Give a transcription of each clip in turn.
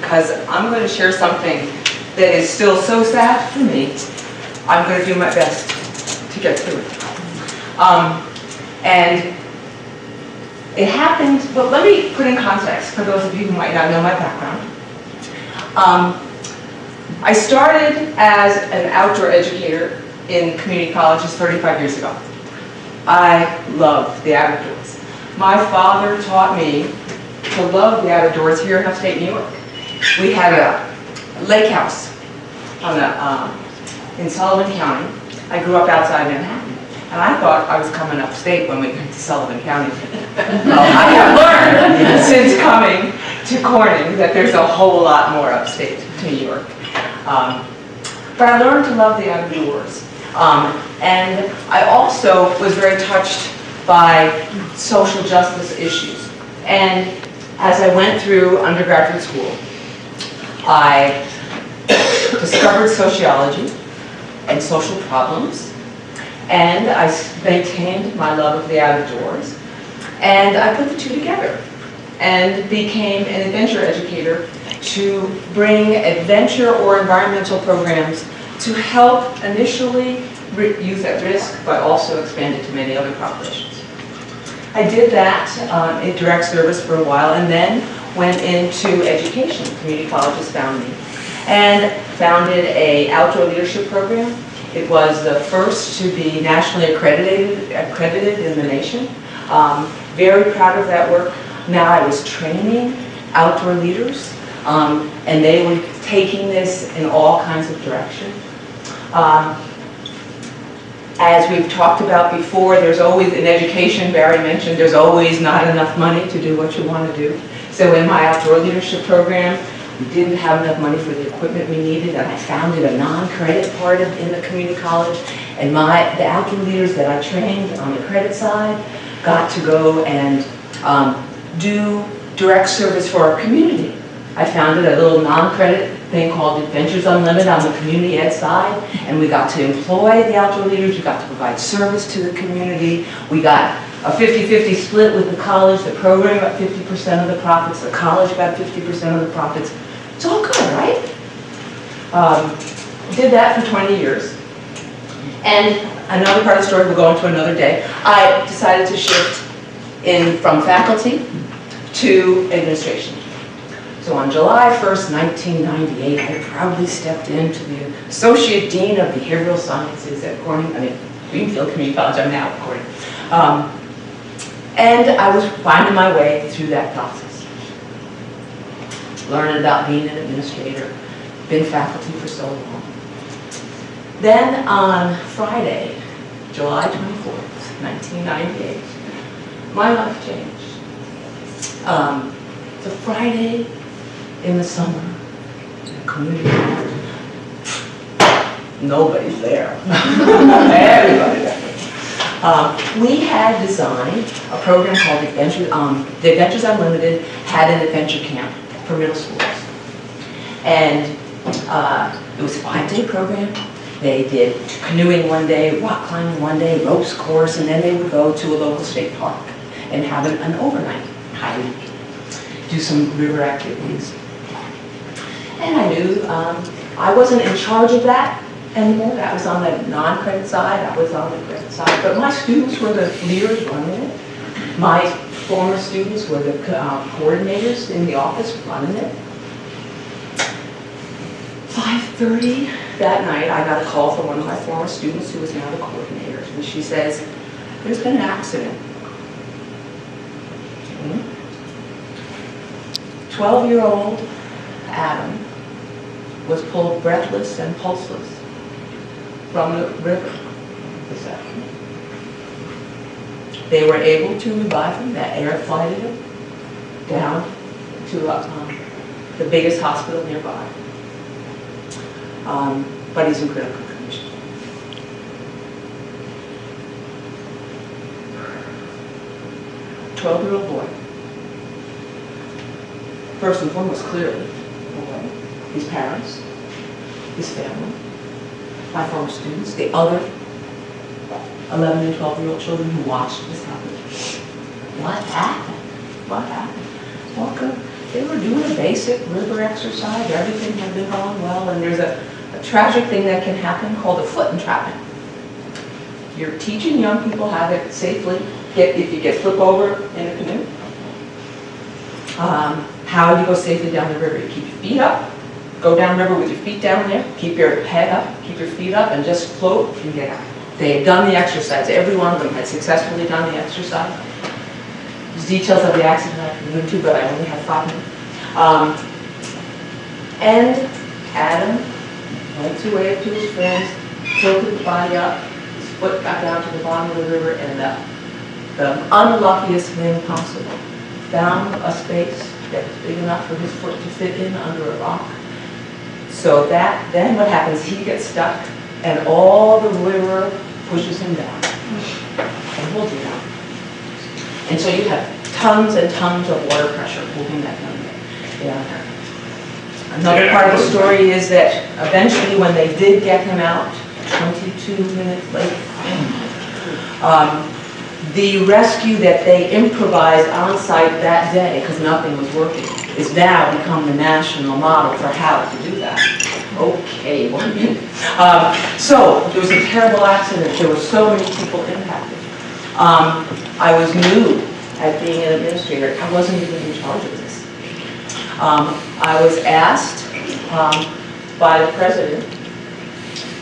because I'm going to share something that is still so sad for me. I'm going to do my best to get through it. And it happened, well, let me put in context for those of you who might not know my background. I started as an outdoor educator in community colleges 35 years ago. I love the outdoors. My father taught me to love the outdoors here in upstate New York. We had a lake house on in Sullivan County. I grew up outside Manhattan, and I thought I was coming upstate when we went to Sullivan County. Well, I have learned since coming to Corning that there's a whole lot more upstate to New York. But I learned to love the outdoors. And I also was very touched by social justice issues. And as I went through undergraduate school, I discovered sociology and social problems, and I maintained my love of the outdoors, and I put the two together and became an adventure educator to bring adventure or environmental programs to help initially youth at risk, but also expand it to many other populations. I did that in direct service for a while, and then went into education. Community colleges found me, and founded an outdoor leadership program. It was the first to be nationally accredited in the nation. Very proud of that work. Now I was training outdoor leaders, and they were taking this in all kinds of directions. As we've talked about before, there's always, in education, Barry mentioned, there's always not enough money to do what you want to do. So in my outdoor leadership program, we didn't have enough money for the equipment we needed, and I founded a non-credit part in the community college. And the outdoor leaders that I trained on the credit side got to go and do direct service for our community. I founded a little non-credit thing called Adventures Unlimited on the community ed side, and we got to employ the outdoor leaders, we got to provide service to the community, we got a 50-50 split with the college, the program got 50% of the profits, the college got 50% of the profits. It's all good, right? Did that for 20 years. And another part of the story, we'll go into another day, I decided to shift from faculty to administration. So on July 1st, 1998, I proudly stepped into the Associate Dean of Behavioral Sciences at Greenfield Community College. I'm now at Corning. And I was finding my way through that process. Learning about being an administrator, been faculty for so long. Then on Friday, July 24th, 1998, my life changed. It's a Friday in the summer, in a community college. Nobody's there. Everybody's there. We had designed a program called the Adventures Unlimited had an adventure camp for middle schools. And it was a 5-day program. They did canoeing one day, rock climbing one day, ropes course, and then they would go to a local state park and have an overnight hike, do some river activities. And I knew I wasn't in charge of that anymore. I was on the non-credit side, I was on the credit side, but my students were the leaders running it. My former students were the coordinators in the office running it. 5:30 that night, I got a call from one of my former students who was now the coordinator, and she says, there's been an accident. 12-year-old Adam was pulled breathless and pulseless from the river this afternoon. They were able to revive him, that air flighted him down to the biggest hospital nearby. But he's in critical condition. A 12-year-old boy. First and foremost, clearly, his parents, his family, my former students, the other 11 and 12-year-old children who watched this happen. What happened? What happened? Well, they were doing a basic river exercise. Everything had been going well, and there's a tragic thing that can happen called a foot entrapment. You're teaching young people how to safely if you get flip over in a canoe, how do you go safely down the river? You keep your feet up, go down the river with your feet down there, keep your head up, keep your feet up, and just float and get out. They had done the exercise. Every one of them had successfully done the exercise. There's details of the accident I can go into, but I only have 5 minutes. And Adam went to wave to his friends, tilted the body up, his foot got down to the bottom of the river, and the unluckiest thing possible, found a space that was big enough for his foot to fit in under a rock. So then what happens, he gets stuck, and all the river pushes him down and holds him down. And so you have tons and tons of water pressure holding that down there. Another part of the story is that eventually when they did get him out, 22 minutes later, the rescue that they improvised on site that day, because nothing was working, is now become the national model for how to do that. Okay, 1 minute. So there was a terrible accident. There were so many people impacted. I was new at being an administrator. I wasn't even in charge of this. I was asked by the president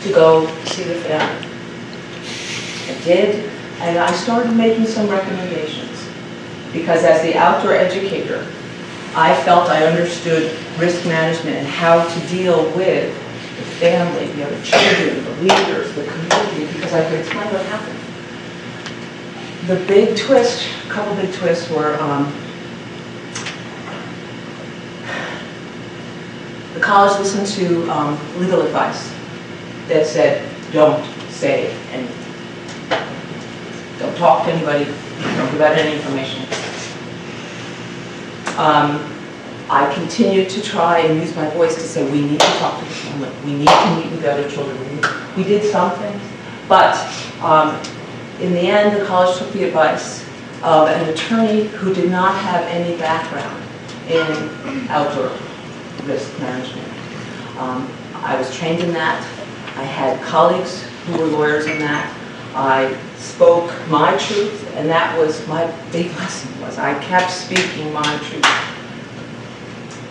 to go see the family. I did, and I started making some recommendations because as the outdoor educator, I felt I understood risk management and how to deal with the family, the other children, the leaders, the community, because I could explain what happened. The big twist, a couple big twists were the college listened to legal advice that said, don't say anything. Don't talk to anybody, don't give out any information. I continued to try and use my voice to say, we need to talk to the family. We need to meet with the other children. We did some things, but in the end, the college took the advice of an attorney who did not have any background in outdoor risk management. I was trained in that. I had colleagues who were lawyers in that. I spoke my truth, and that was my big lesson. Was I kept speaking my truth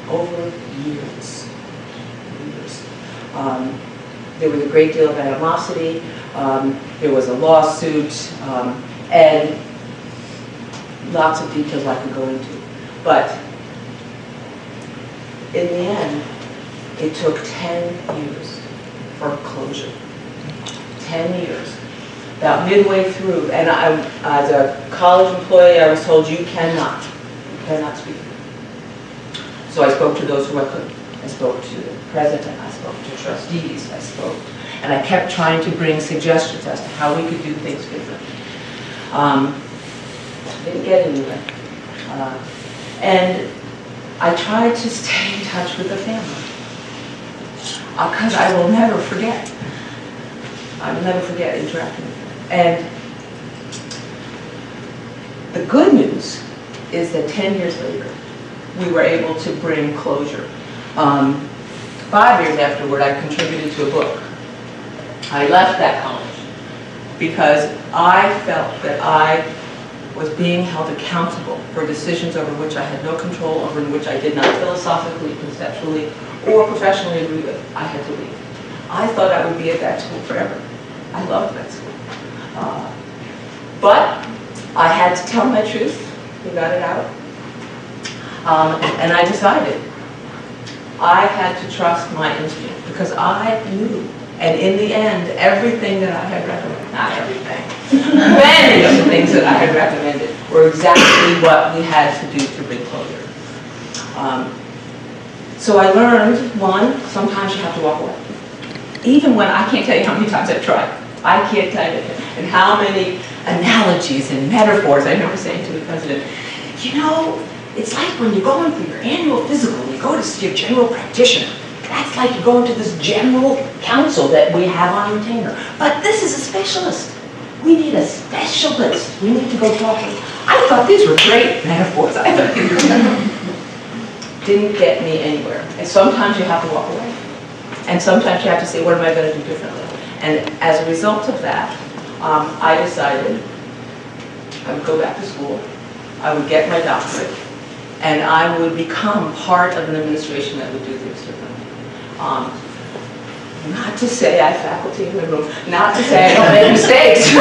over years. There was a great deal of animosity. There was a lawsuit, and lots of details I could go into. But in the end, it took 10 years for closure. 10 years. About midway through, and as a college employee, I was told you cannot speak. So I spoke to those who I could. I spoke to the president, I spoke to trustees, I spoke, and I kept trying to bring suggestions as to how we could do things differently. Didn't get anywhere. And I tried to stay in touch with the family. Because I will never forget. I will never forget interacting with them. And the good news is that 10 years later, we were able to bring closure. 5 years afterward, I contributed to a book. I left that college because I felt that I was being held accountable for decisions over which I had no control, over which I did not philosophically, conceptually, or professionally agree with. I had to leave. I thought I would be at that school forever. I loved that school. But I had to tell my truth. We got it out. And I decided I had to trust my instinct because I knew. And in the end, everything that I had recommended, not everything, many of the things that I had recommended were exactly what we had to do to bring closure. So I learned, one, sometimes you have to walk away. Even when, I can't tell you how many times I've tried. I can't tell you, and how many analogies and metaphors I remember saying to the president, you know, it's like when you're going for your annual physical and you go to see your general practitioner. That's like you're going to this general counsel that we have on retainer. But this is a specialist. We need a specialist. We need to go talk to them. I thought these were great metaphors. I thought these were didn't get me anywhere. And sometimes you have to walk away. And sometimes you have to say, what am I going to do differently? And as a result of that, I decided I would go back to school, I would get my doctorate, and I would become part of an administration that would do things differently. Not to say I have faculty in the room, not to say I don't make mistakes in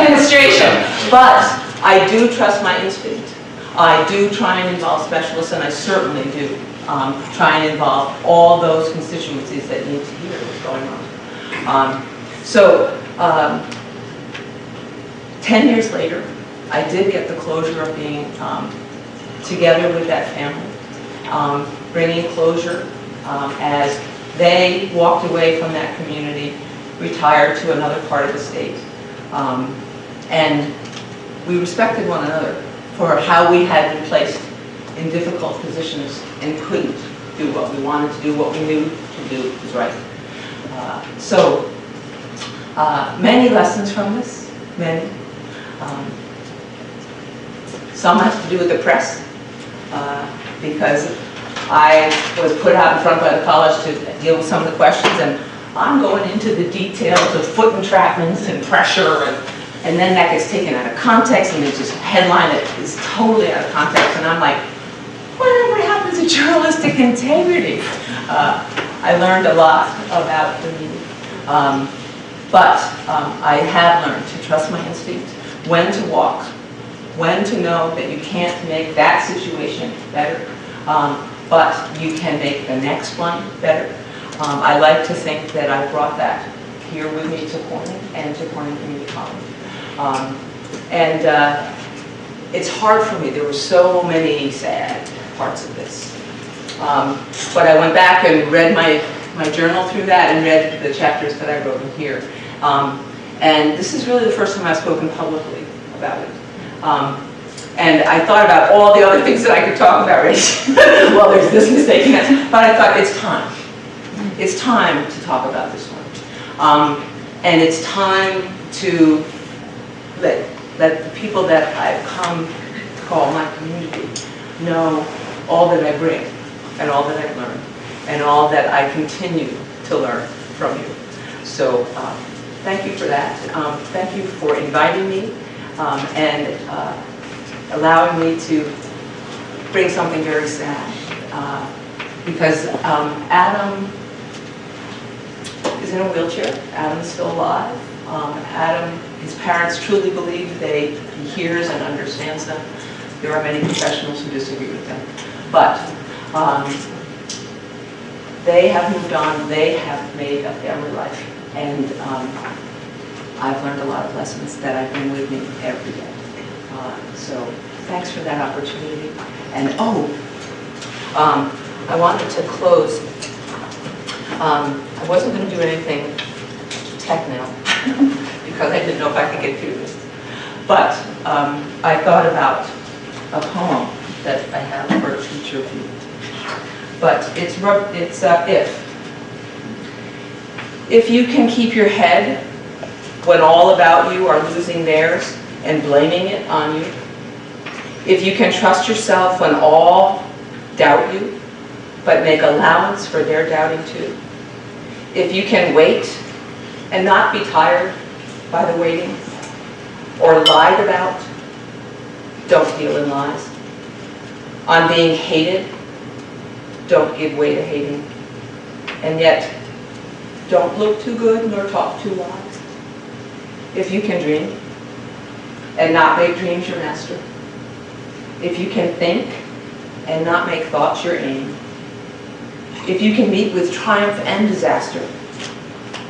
administration, but I do trust my instinct. I do try and involve specialists, and I certainly do try and involve all those constituencies that need to hear what's going on. 10 years later, I did get the closure of being together with that family, bringing closure as they walked away from that community, retired to another part of the state. And we respected one another for how we had been placed in difficult positions and couldn't do what we wanted to do, what we knew to do was right. Many lessons from this, many. Some has to do with the press, because I was put out in front by the college to deal with some of the questions, and I'm going into the details of foot entrapments and pressure, and then that gets taken out of context, and it's just a headline that is totally out of context, and I'm like, whatever happens to journalistic integrity? I learned a lot about the media. But I have learned to trust my instinct, when to walk, when to know that you can't make that situation better, but you can make the next one better. I like to think that I brought that here with me to Corning and to Corning Community College. It's hard for me. There were so many sad parts of this. But I went back and read my journal through that and read the chapters that I wrote in here. And this is really the first time I've spoken publicly about it. And I thought about all the other things that I could talk about, right? Well, there's this mistake and that. But I thought, it's time. It's time to talk about this one. And it's time to let the people that I've come to call my community know all that I bring, and all that I've learned, and all that I continue to learn from you. So thank you for that. Thank you for inviting me and allowing me to bring something very sad. Because Adam is in a wheelchair. Adam's still alive. Adam, his parents truly believe he hears and understands them. There are many professionals who disagree with them. But they have moved on. They have made a family life. And I've learned a lot of lessons that I bring with me every day. So thanks for that opportunity. And I wanted to close. I wasn't going to do anything technical because I didn't know if I could get through this. But I thought about a poem that I have for each of you. But it's if you can keep your head when all about you are losing theirs and blaming it on you, if you can trust yourself when all doubt you, but make allowance for their doubting too, if you can wait and not be tired by the waiting or lied about, don't deal in lies. On being hated, don't give way to hating. And yet, don't look too good nor talk too wise. If you can dream and not make dreams your master, if you can think and not make thoughts your aim, if you can meet with triumph and disaster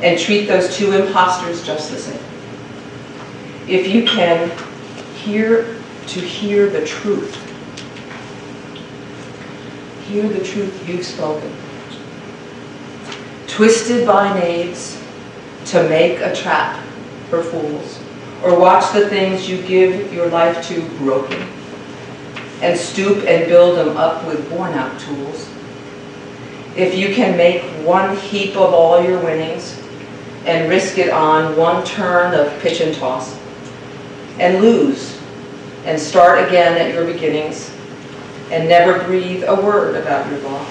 and treat those two imposters just the same, if you can hear the truth, hear the truth you've spoken, twisted by knaves to make a trap for fools, or watch the things you give your life to broken, and stoop and build them up with worn-out tools. If you can make one heap of all your winnings and risk it on one turn of pitch and toss, and lose and start again at your beginnings, and never breathe a word about your loss.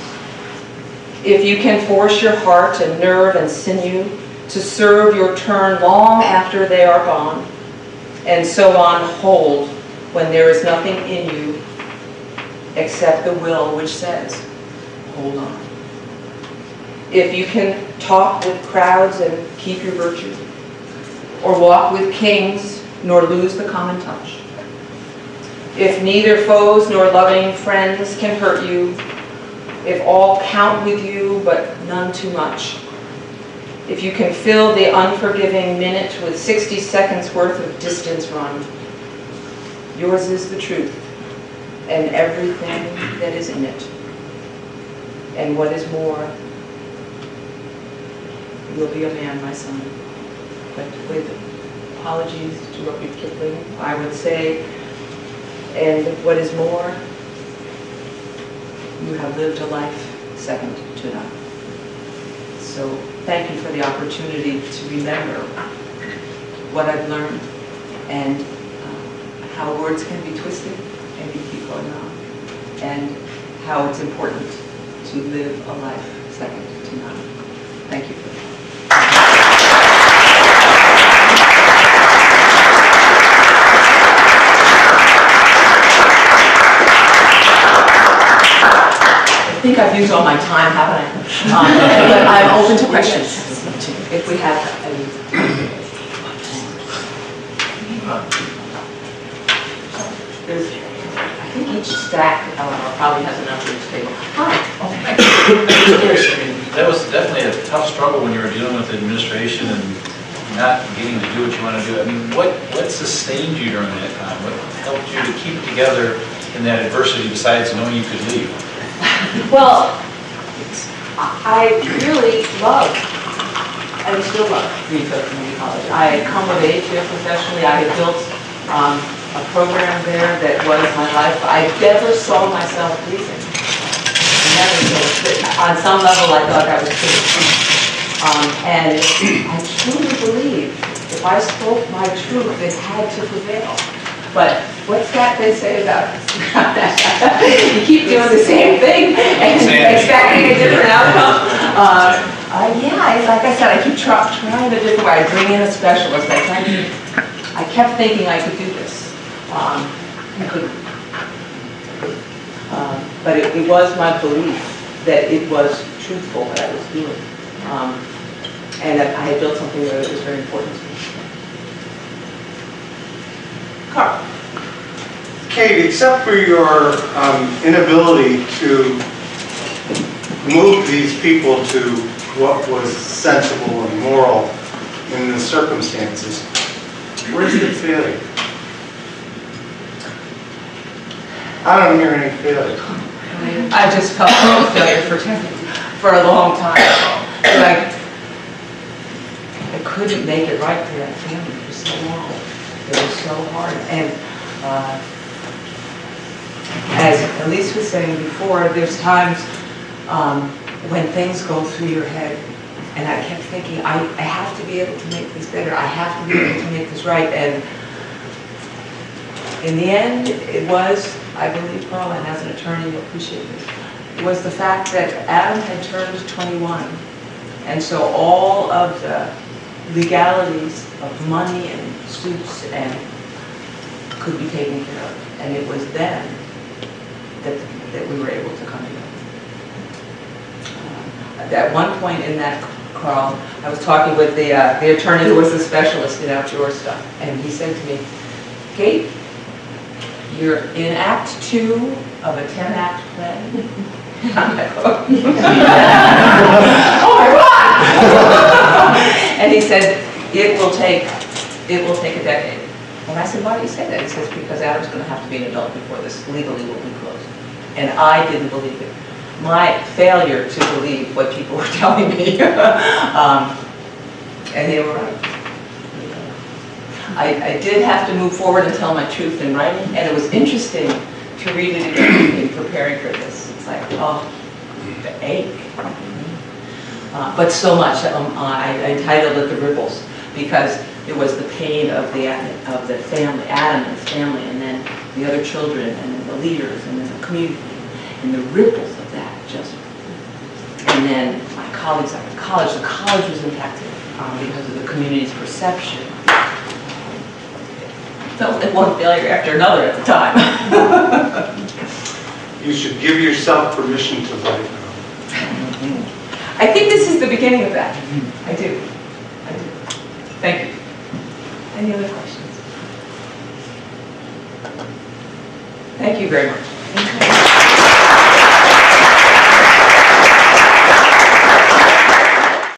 If you can force your heart and nerve and sinew to serve your turn long after they are gone, and so on hold when there is nothing in you except the will which says, hold on. If you can talk with crowds and keep your virtue, or walk with kings nor lose the common touch. If neither foes nor loving friends can hurt you, if all count with you but none too much, if you can fill the unforgiving minute with 60 seconds worth of distance run, yours is the truth and everything that is in it. And what is more, you'll be a man, my son. But with apologies to Rudyard Kipling, I would say, and what is more, you have lived a life second to none. So thank you for the opportunity to remember what I've learned and how words can be twisted and you keep going on, and how it's important to live a life second to none. Thank you for that. I think I've used all my time, haven't I? But I'm open to questions, if we have any. There's, I think each stack, Eleanor, probably has a number each table. Hi. That was definitely a tough struggle when you were dealing with administration and not getting to do what you want to do. I mean, what sustained you during that time? What helped you to keep together in that adversity besides knowing you could leave? Well, I really love, and still love, Greenfield Community College. I had come of age here professionally. I had built a program there that was my life. I never saw myself leaving. Never did. On some level, I thought I was kidding. And I truly believe if I spoke my truth, it had to prevail. But what's that they say about it? You keep doing the same thing and expecting a different outcome. Yeah, like I said, I keep trying a different way. I bring in a specialist. I kept thinking I could do this. I couldn't. But it was my belief that it was truthful what I was doing. And that I had built something that was very important to me. Carl. Kate, except for your inability to move these people to what was sensible and moral in the circumstances, where's the failure? I don't hear any failure. I just felt like a failure for a long time. Like, I couldn't make it right for that family for so long. It was so hard. And as Elise was saying before, there's times when things go through your head, and I kept thinking, I have to be able to make this better. I have to be able to make this right. And in the end, it was, I believe, Carl, and as an attorney, you'll appreciate this, it was the fact that Adam had turned 21. And so all of the legalities of money and suits and could be taken care of. And it was then that we were able to come together. At one point in that, Carl, I was talking with the attorney who was a specialist in outdoor stuff, and he said to me, Kate, you're in Act 2 of a 10-act play. I'm like, oh my God! And he said, it will take a decade. And I said, why do you say that? He says, because Adam's going to have to be an adult before this legally will be closed. And I didn't believe it. My failure to believe what people were telling me, and they were right. I did have to move forward and tell my truth in writing, and it was interesting to read it again in preparing for this. It's like, oh, the ache. But so much. I entitled it The Ripples, because it was the pain of the family, Adam and his family, and then the other children, and then the leaders, and then the community. And the ripples of that just, and then my colleagues at the college was impacted because of the community's perception. Felt like one failure after another at the time. You should give yourself permission to let it go. I think this is the beginning of that. I do. Thank you. Any other questions? Thank you very much.